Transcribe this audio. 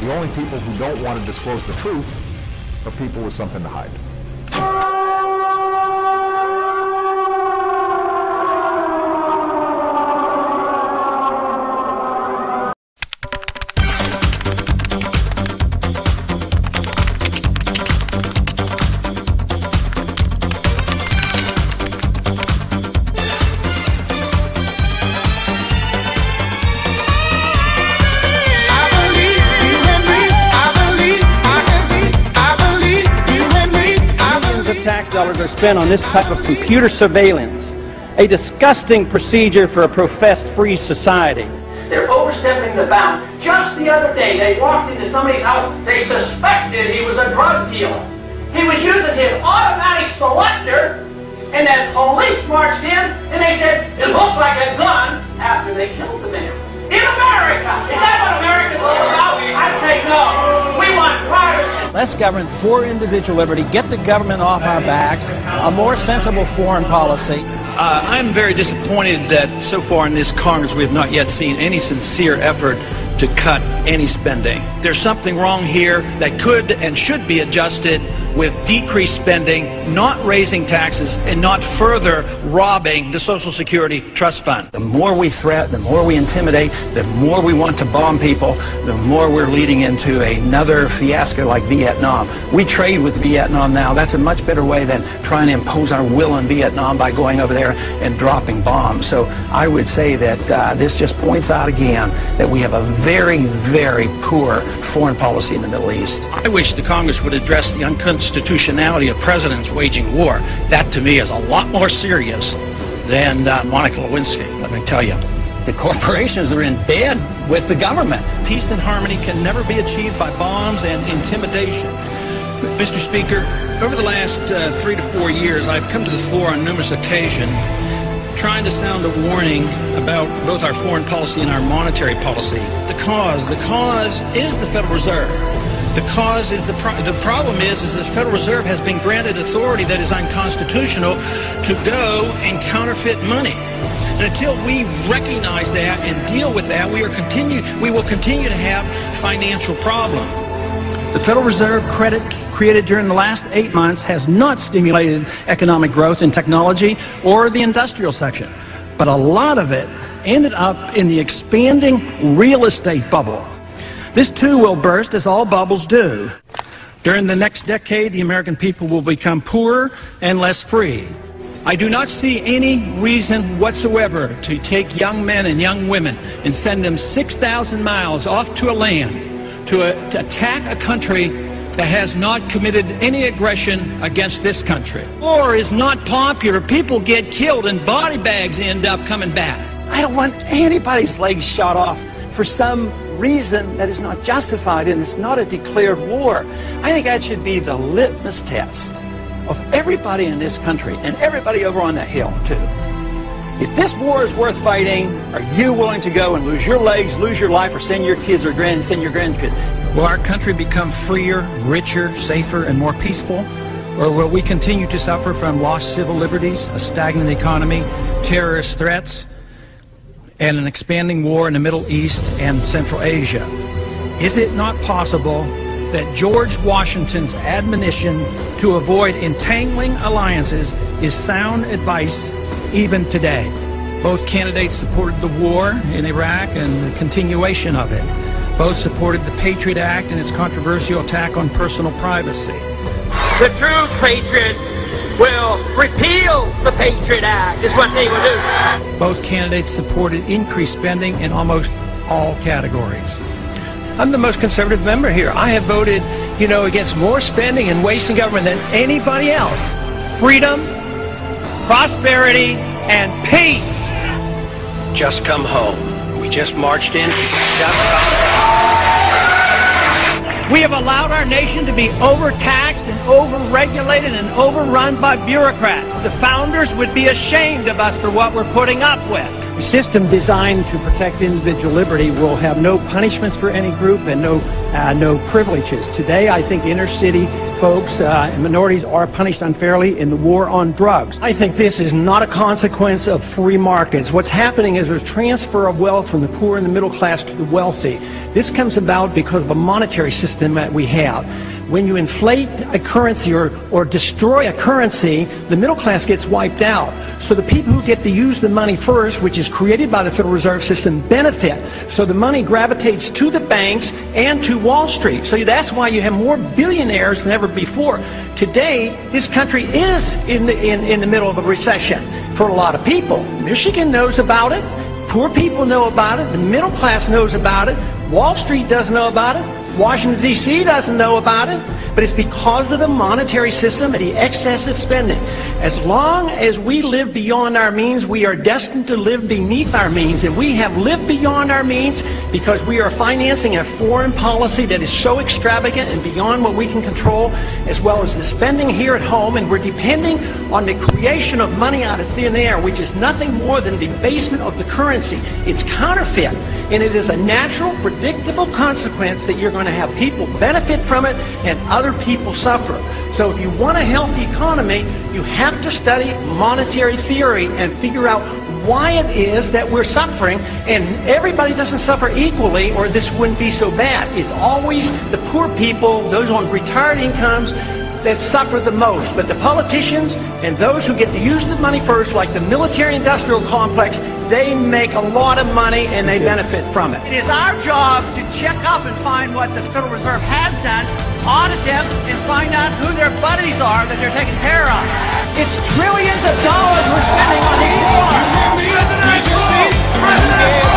The only people who don't want to disclose the truth are people with something to hide. Tax dollars are spent on this type of computer surveillance, a disgusting procedure for a professed free society. They're overstepping the bound. Just the other day, they walked into somebody's house. They suspected he was a drug dealer. He was using his automatic selector, and then police marched in, and they said it looked like a gun after they killed the man. In America! Is that what America's all about? I'd say no. We want privacy. Less government for individual liberty, get the government off our backs, a more sensible foreign policy. I'm very disappointed that so far in this Congress we have not yet seen any sincere effort to cut any spending. There's something wrong here that could and should be adjusted with decreased spending, not raising taxes, and not further robbing the Social Security Trust Fund. The more we threat, the more we intimidate, the more we want to bomb people, the more we're leading into another fiasco like Vietnam. We trade with Vietnam now. That's a much better way than trying to impose our will on Vietnam by going over there and dropping bombs. So I would say that this just points out again that we have a very, very poor foreign policy in the Middle East. I wish the Congress would address the unconstitutionality of presidents waging war. That, to me, is a lot more serious than Monica Lewinsky, let me tell you. The corporations are in bed with the government. Peace and harmony can never be achieved by bombs and intimidation. Mr. Speaker, over the last 3 to 4 years, I've come to the floor on numerous occasions trying to sound a warning about both our foreign policy and our monetary policy. The cause is the Federal Reserve. The cause is the problem is the Federal Reserve has been granted authority that is unconstitutional to go and counterfeit money. And until we recognize that and deal with that, we will continue to have financial problems. The Federal Reserve credit created during the last 8 months has not stimulated economic growth in technology or the industrial section, but a lot of it ended up in the expanding real estate bubble. This too will burst, as all bubbles do. During the next decade, the American people will become poorer and less free. I do not see any reason whatsoever to take young men and young women and send them 6,000 miles off to a land to attack a country that has not committed any aggression against this country. War is not popular. People get killed and body bags end up coming back. I don't want anybody's legs shot off for some reason that is not justified, and it's not a declared war. I think that should be the litmus test of everybody in this country and everybody over on that hill too. If this war is worth fighting, are you willing to go and lose your legs, lose your life, or send your kids or send your grandkids? Will our country become freer, richer, safer, and more peaceful? Or will we continue to suffer from lost civil liberties, a stagnant economy, terrorist threats, and an expanding war in the Middle East and Central Asia? Is it not possible that George Washington's admonition to avoid entangling alliances is sound advice even today? Both candidates supported the war in Iraq and the continuation of it. Both supported the Patriot Act and its controversial attack on personal privacy. The true patriot will repeal the Patriot Act, is what they will do. Both candidates supported increased spending in almost all categories. I'm the most conservative member here. I have voted, against more spending and wasting government than anybody else. Freedom, prosperity, and peace. Just come home. We just marched in. We have allowed our nation to be overtaxed and overregulated and overrun by bureaucrats. The founders would be ashamed of us for what we're putting up with. A system designed to protect individual liberty will have no punishments for any group and no privileges. Today, I think inner city folks and minorities are punished unfairly in the war on drugs. I think this is not a consequence of free markets. What's happening is there's transfer of wealth from the poor and the middle class to the wealthy. This comes about because of a monetary system that we have. When you inflate a currency or destroy a currency, the middle class gets wiped out. So the people who get to use the money first, which is created by the Federal Reserve System, benefit. So the money gravitates to the banks and to Wall Street. So that's why you have more billionaires than ever before. Today, this country is in the middle of a recession for a lot of people. Michigan knows about it. Poor people know about it. The middle class knows about it. Wall Street doesn't know about it. Washington, D.C. doesn't know about it, but it's because of the monetary system and the excessive spending. As long as we live beyond our means, we are destined to live beneath our means, and we have lived beyond our means because we are financing a foreign policy that is so extravagant and beyond what we can control, as well as the spending here at home, and we're depending on the creation of money out of thin air, which is nothing more than debasement of the currency. It's counterfeit, and it is a natural, predictable consequence that you're going to have people benefit from it and other people suffer. So if you want a healthy economy, you have to study monetary theory and figure out why it is that we're suffering. And everybody doesn't suffer equally, or this wouldn't be so bad. It's always the poor people, those on retired incomes, that suffer the most. But the politicians and those who get to use the money first, like the military-industrial complex, they make a lot of money and they benefit from it. It is our job to check up and find what the Federal Reserve has done, audit them, and find out who their buddies are that they're taking care of. It's trillions of dollars we're spending on these wars. President,